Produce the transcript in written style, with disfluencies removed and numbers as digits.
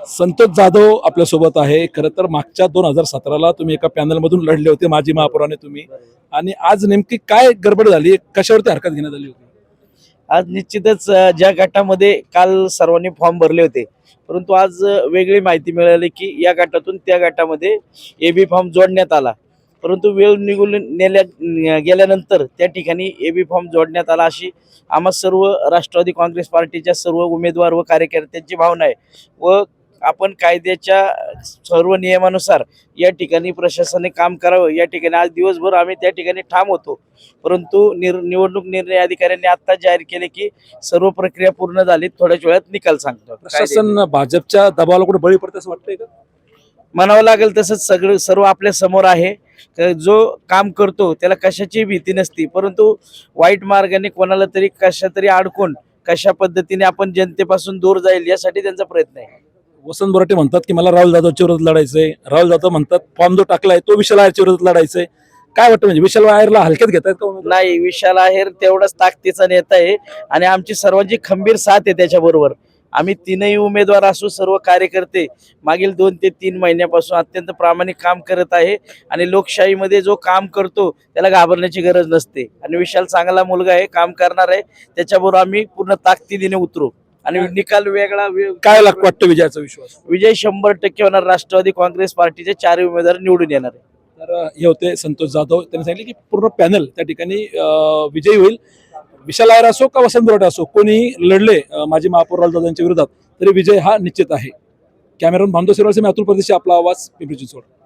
संतोष जाधव आपल्यासोबत आहे. खरं तर मागच्या 2017ला तुम्ही एका पॅनलमधून लढले होते, माजी महापौराने तुम्ही. आणि आज नेमकी काय गडबड झाली, कशावरती हरकत घेण्यात आली होती? आज निश्चितच ज्या गटामध्ये काल सर्वांनी फॉर्म भरले होते, परंतु आज वेगळी माहिती मिळाली की या गटातून त्या गटामध्ये एबी फॉर्म जोडण्यात आला. परंतु वेळ निघून गेल्यानंतर त्या ठिकाणी एबी फॉर्म जोडण्यात आला अशी आम्हा सर्व राष्ट्रवादी काँग्रेस पार्टीच्या सर्व उमेदवार व कार्यकर्त्यांची भावना आहे. व आपण कायद्याच्या सर्व नियमानुसार या ठिकाणी प्रशासनाने काम करावं, या ठिकाणी आज दिवसभर आम्ही त्या ठिकाणी ठाम होतो. परंतु निवडणूक निर्णय अधिकाऱ्यांनी आता जाहीर केले की सर्व प्रक्रिया पूर्ण झाली, थोड्याच वेळात निकाल सांगतो. प्रशासन भाजपच्या दबावाला कुठे बळी पडते असं वाटतंय का? म्हणावं लागेल तसंच सगळं सर्व आपल्या समोर आहे. जो काम करतो त्याला कशाची भीती नसती, परंतु वाईट मार्गाने कोणाला तरी कशा तरी अडकून कशा पद्धतीने आपण जनतेपासून दूर जाईल यासाठी त्यांचा प्रयत्न आहे. वसंत बोराटे म्हणतात की मला राहुल जाधवच्या विरोधात लढायचंय. राहुल जाधव म्हणतात फॉर्म जो टाकलाय तो विशाल आयरच्या विरोधात लढायचंय. काय वाटतं, म्हणजे विशाल आयरला हलक्यात घेतायत का उमेदवार? नाही, विशाल आहेर तेवढाच ताकदीचा नेता आहे आणि आमची सर्वांची खंबीर साथ आहे त्याच्याबरोबर. आम्ही तीनही उमेदवार असू सर्व कार्यकर्ते मागील 2 ते 3 महिन्यापासून अत्यंत प्रामाणिक काम करत आहे आणि लोकशाहीमध्ये जो काम करतो त्याला घाबरण्याची गरज नसते. आणि विशाल चांगला मुलगा आहे, काम करणार आहे, त्याच्याबरोबर आम्ही पूर्ण ताकदीने उतरू आणि निकाल वेगळा काय वाटतं विजयाचा विश्वास? विजय 100% होणार. राष्ट्रवादी काँग्रेस पार्टीचे 4 उमेदवार निवडून येणार आहे. तर हे होते संतोष जाधव. त्यांनी सांगितले की पूर्ण पॅनल त्या ठिकाणी विजयी होईल. विशाल आयर असो का वसंत बोराटे असो, कोणीही लढले माजी महापौर राहुल जाधव यांच्या विरोधात तरी विजय हा निश्चित आहे. कॅमेरामन भामदो सिरवाल से मैं अतुल परदेशी, आपला आवाज पिंपरी चिंचवड.